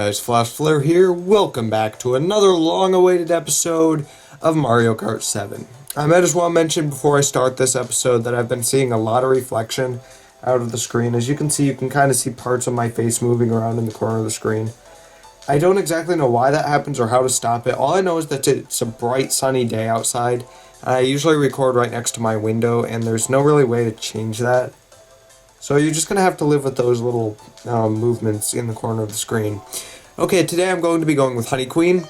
guys, Flash Flare here. Welcome back to another long-awaited episode of Mario Kart 7. I might as well mention before I start this episode that I've been seeing a lot of reflection out of the screen. As you can see, you can kind of see parts of my face moving around in the corner of the screen. I don't exactly know why that happens or how to stop it. All I know is that it's a bright sunny day outside. I usually record right next to my window and there's no really way to change that. So you're just going to have to live with those little movements in the corner of the screen. Okay, today I'm going to be going with Honey Queen,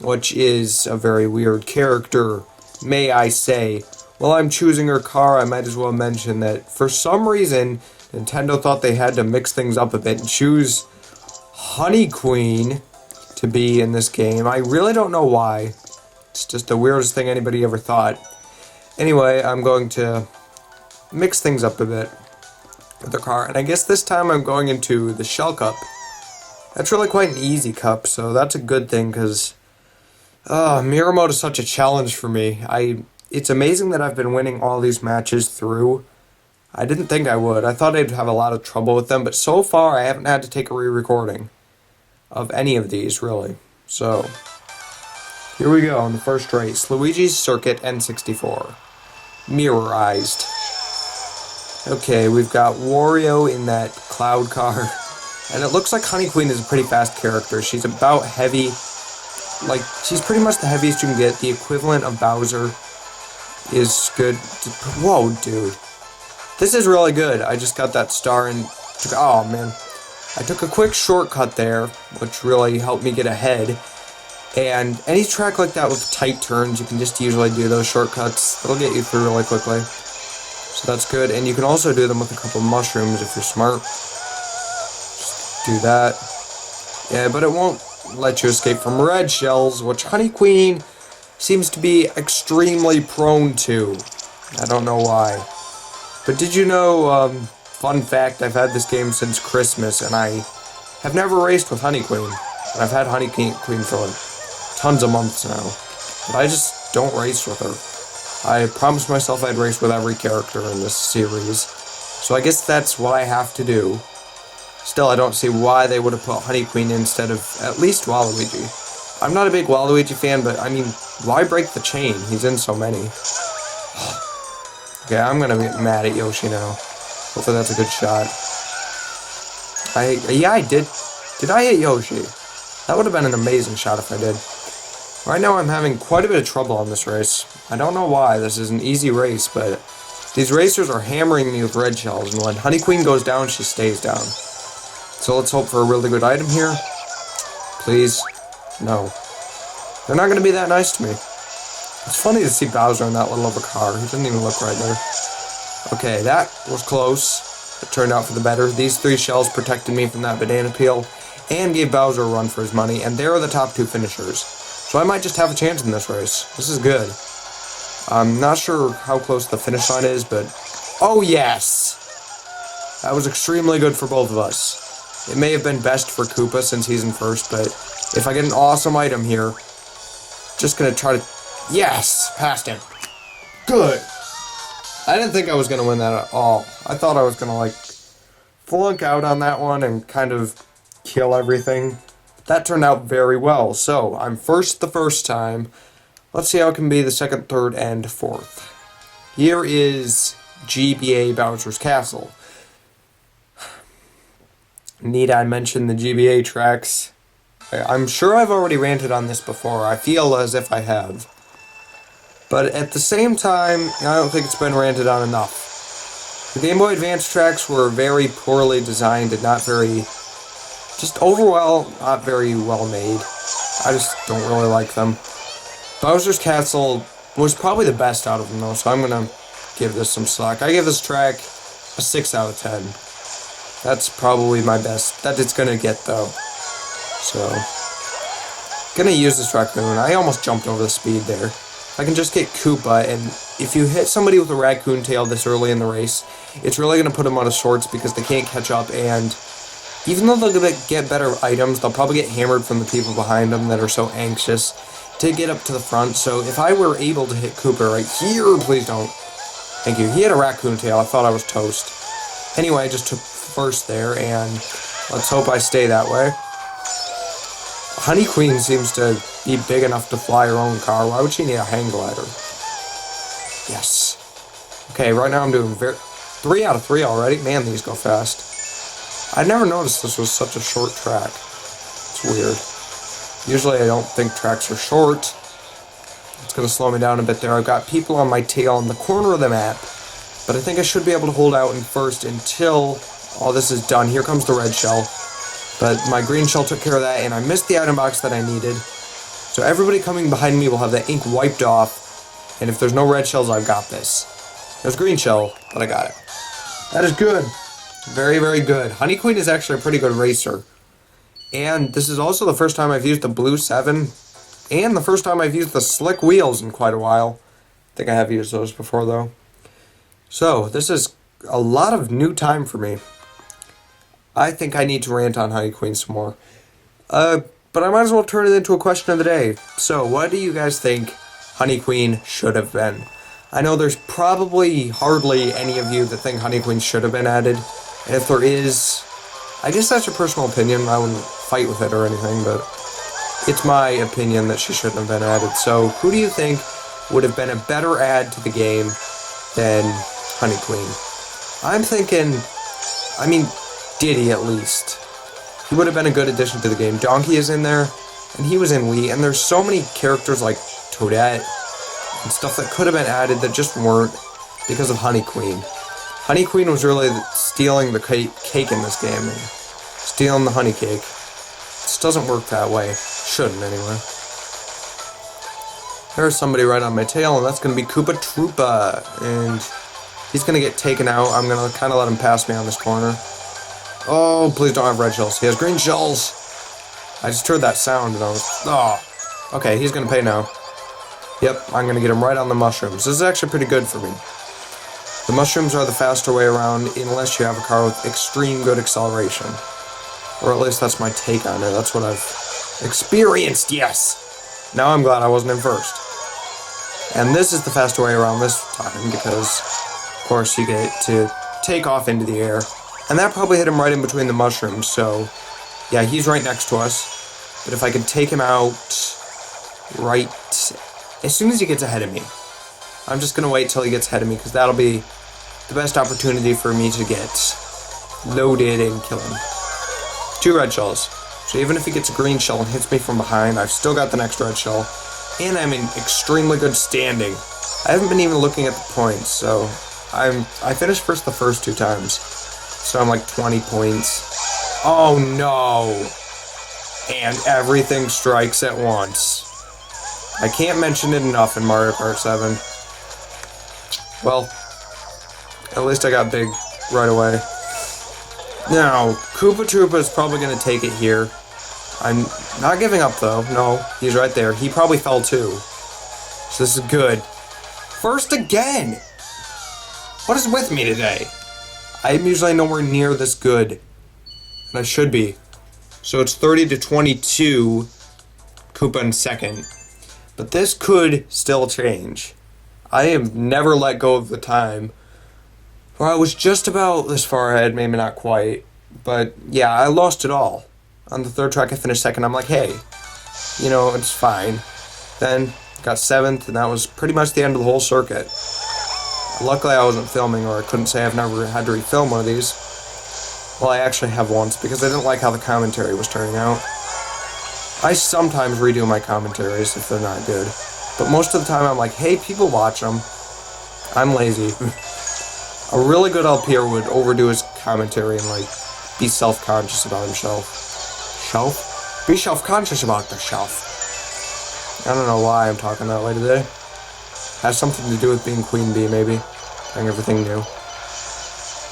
which is a very weird character, may I say. While I'm choosing her car, I might as well mention that for some reason, Nintendo thought they had to mix things up a bit and choose Honey Queen to be in this game. I really don't know why. It's just the weirdest thing anybody ever thought. Anyway, I'm going to mix things up a bit with the car, and I guess this time I'm going into the Shell Cup. That's really quite an easy cup, so that's a good thing, because mirror mode is such a challenge for me. It's amazing that I've been winning all these matches through. I didn't think I would. I thought I'd have a lot of trouble with them, but so far I haven't had to take a re-recording of any of these, really. So, here we go in the first race. Luigi Circuit N64. Mirrorized. Okay, we've got Wario in that cloud car, and it looks like Honey Queen is a pretty fast character. She's about heavy, like, she's pretty much the heaviest you can get. The equivalent of Bowser is good. Whoa, dude. This is really good. I just got that star and oh man. I took a quick shortcut there, which really helped me get ahead. And any track like that with tight turns, you can just usually do those shortcuts. It'll get you through really quickly. So that's good, and you can also do them with a couple mushrooms if you're smart. Just do that. Yeah, but it won't let you escape from red shells, which Honey Queen seems to be extremely prone to. I don't know why. But did you know, fun fact, I've had this game since Christmas, and I have never raced with Honey Queen. And I've had Honey Queen for like tons of months now. But I just don't race with her. I promised myself I'd race with every character in this series, so I guess that's what I have to do. Still, I don't see why they would have put Honey Queen instead of at least Waluigi. I'm not a big Waluigi fan, but I mean, why break the chain? He's in so many. Okay, I'm gonna get mad at Yoshi now. Hopefully that's a good shot. Yeah, I did. Did I hit Yoshi? That would have been an amazing shot if I did. Right now I'm having quite a bit of trouble on this race. I don't know why. This is an easy race, but these racers are hammering me with red shells, and when Honey Queen goes down, she stays down. So let's hope for a really good item here. Please. No. They're not going to be that nice to me. It's funny to see Bowser in that little of a car. He doesn't even look right there. Okay, that was close. It turned out for the better. These 3 shells protected me from that banana peel and gave Bowser a run for his money, and there are the top 2 finishers. So I might just have a chance in this race. This is good. I'm not sure how close the finish line is, but oh yes! That was extremely good for both of us. It may have been best for Koopa since he's in first, but if I get an awesome item here, just gonna try to... Yes! Passed him. Good! I didn't think I was gonna win that at all. I thought I was gonna, like, flunk out on that one and kind of kill everything. That turned out very well. So, I'm first the first time. Let's see how it can be the second, third, and fourth. Here is GBA Bowser Castle. Need I mention the GBA tracks? I'm sure I've already ranted on this before. I feel as if I have. But at the same time, I don't think it's been ranted on enough. The Game Boy Advance tracks were very poorly designed and not very... just overall, not very well made. I just don't really like them. Bowser's Castle was probably the best out of them though, so I'm gonna give this some slack. I give this track a 6 out of 10. That's probably my best that it's gonna get though. So, gonna use this raccoon. I almost jumped over the speed there. I can just get Koopa, and if you hit somebody with a raccoon tail this early in the race, it's really gonna put them out of sorts because they can't catch up, and even though they'll get better items, they'll probably get hammered from the people behind them that are so anxious to get up to the front. So if I were able to hit Koopa right here, please don't. Thank you. He had a raccoon tail. I thought I was toast. Anyway, I just took first there, and let's hope I stay that way. Honey Queen seems to be big enough to fly her own car. Why would she need a hang glider? Yes. Okay, right now I'm doing 3 out of 3 already. Man, these go fast. I never noticed this was such a short track. It's weird. Usually I don't think tracks are short. It's going to slow me down a bit there. I've got people on my tail in the corner of the map, but I think I should be able to hold out in first until all this is done. Here comes the red shell, but my green shell took care of that, and I missed the item box that I needed. So everybody coming behind me will have that ink wiped off, and if there's no red shells, I've got this. There's green shell, but I got it. That is good. Very, very good. Honey Queen is actually a pretty good racer. And this is also the first time I've used the Blue 7, and the first time I've used the slick wheels in quite a while. I think I have used those before, though. So, this is a lot of new time for me. I think I need to rant on Honey Queen some more. But I might as well turn it into a question of the day. So, what do you guys think Honey Queen should have been? I know there's probably hardly any of you that think Honey Queen should have been added. And if there is, I guess that's your personal opinion. I wouldn't fight with it or anything, but it's my opinion that she shouldn't have been added. So, who do you think would have been a better add to the game than Honey Queen? I'm thinking, Diddy at least. He would have been a good addition to the game. Donkey is in there, and he was in Wii, and there's so many characters like Toadette and stuff that could have been added that just weren't because of Honey Queen. Honey Queen was really stealing the cake in this game, and stealing the honey cake. This doesn't work that way. Shouldn't, anyway. There's somebody right on my tail, and that's going to be Koopa Troopa, and he's going to get taken out. I'm going to kind of let him pass me on this corner. Oh, please don't have red shells. He has green shells. I just heard that sound, and I was... Oh. Okay, he's going to pay now. Yep, I'm going to get him right on the mushrooms. This is actually pretty good for me. The mushrooms are the faster way around unless you have a car with extreme good acceleration. Or at least that's my take on it. That's what I've experienced, yes! Now I'm glad I wasn't in first. And this is the faster way around this time because, of course, you get to take off into the air. And that probably hit him right in between the mushrooms, so... Yeah, he's right next to us. But if I could take him out right as soon as he gets ahead of me. I'm just going to wait till he gets ahead of me because that'll be the best opportunity for me to get loaded and kill him. 2 red shells. So even if he gets a green shell and hits me from behind, I've still got the next red shell. And I'm in extremely good standing. I haven't been even looking at the points, so I finished first the first 2 times. So I'm like 20 points. Oh no! And everything strikes at once. I can't mention it enough in Mario Kart 7. Well, at least I got big right away. Now, Koopa Troopa is probably going to take it here. I'm not giving up, though. No, he's right there. He probably fell, too. So this is good. First again! What is with me today? I'm usually nowhere near this good. And I should be. So it's 30-22, Koopa in second. But this could still change. I have never let go of the time where I was just about this far ahead, maybe not quite. But yeah, I lost it all. On the 3rd track I finished second. I'm like, hey, it's fine. Then got 7th, and that was pretty much the end of the whole circuit. Luckily I wasn't filming, or I couldn't say I've never had to refilm one of these. Well, I actually have once, because I didn't like how the commentary was turning out. I sometimes redo my commentaries if they're not good. But most of the time I'm like, hey, people watch them. I'm lazy. A really good LPer would overdo his commentary and, be self-conscious about himself. Be self-conscious about the shelf. I don't know why I'm talking that way today. Has something to do with being Queen Bee, maybe. Trying everything new.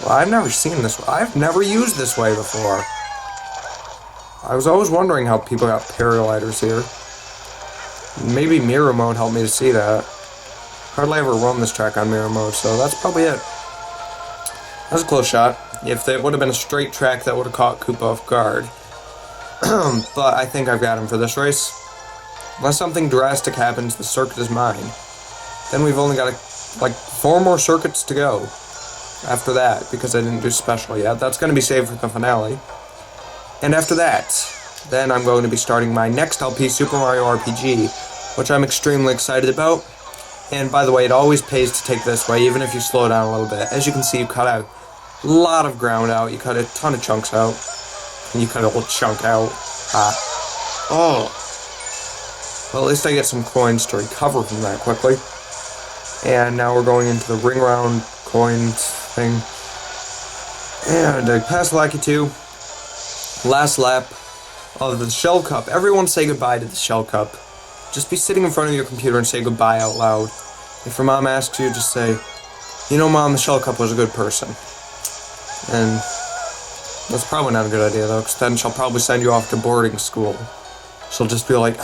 Well, I've never seen this. I've never used this way before. I was always wondering how people got paragliders here. Maybe mirror mode helped me to see that. Hardly ever run this track on mirror mode, so that's probably it. That was a close shot. If it would have been a straight track, that would have caught Koopa off guard. But I think I've got him for this race. Unless something drastic happens, the circuit is mine. Then we've only got 4 more circuits to go after that, because I didn't do special yet. That's going to be saved for the finale. And after that, Then I'm going to be starting my next LP, Super Mario RPG, which I'm extremely excited about. And by the way, it always pays to take this way, even if you slow down a little bit. As you can see, you cut a lot of ground out, you cut a ton of chunks out, and you cut a whole chunk out. Oh. Well, at least I get some coins to recover from that quickly. And now we're going into the ring round coins thing. And I passed Lucky 2. Last lap of the Shell Cup. Everyone say goodbye to the Shell Cup. Just be sitting in front of your computer and say goodbye out loud. If your mom asks you, just say, you know, Mom, the Shell Cup was a good person. And that's probably not a good idea, though, because then she'll probably send you off to boarding school. She'll just be like,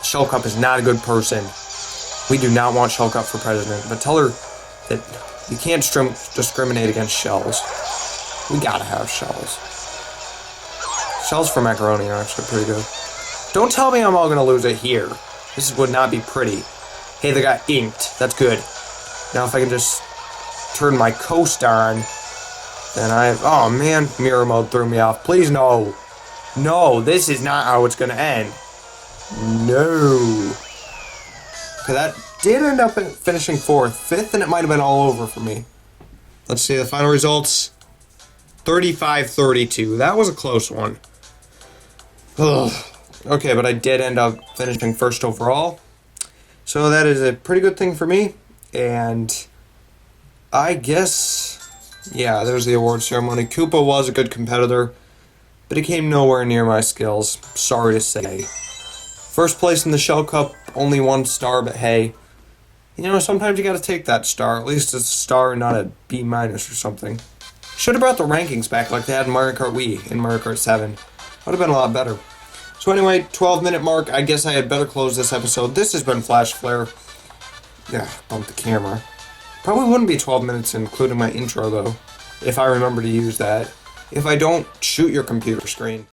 Shell Cup is not a good person. We do not want Shell Cup for president. But tell her that you can't discriminate against shells. We gotta have shells. Shells for macaroni are actually pretty good. Don't tell me I'm all gonna lose it here. This would not be pretty. Hey, they got inked. That's good. Now if I can just turn my coast on, then oh man, mirror mode threw me off. Please no. No, this is not how it's gonna end. No. Okay, that did end up finishing 4th. 5th, and it might have been all over for me. Let's see the final results. 35-32. That was a close one. Ugh. Okay, but I did end up finishing 1st overall. So that is a pretty good thing for me. And I guess, yeah, there's the award ceremony. Koopa was a good competitor, but he came nowhere near my skills. Sorry to say. 1st place in the Shell Cup, only 1 star, but hey. You know, sometimes you gotta take that star. At least it's a star and not a B- or something. Should have brought the rankings back like they had in Mario Kart Wii in Mario Kart 7. Would have been a lot better. So anyway, 12-minute mark. I guess I had better close this episode. This has been Flash Flare. Yeah, bump the camera. Probably wouldn't be 12 minutes including my intro, though, if I remember to use that. If I don't, shoot your computer screen.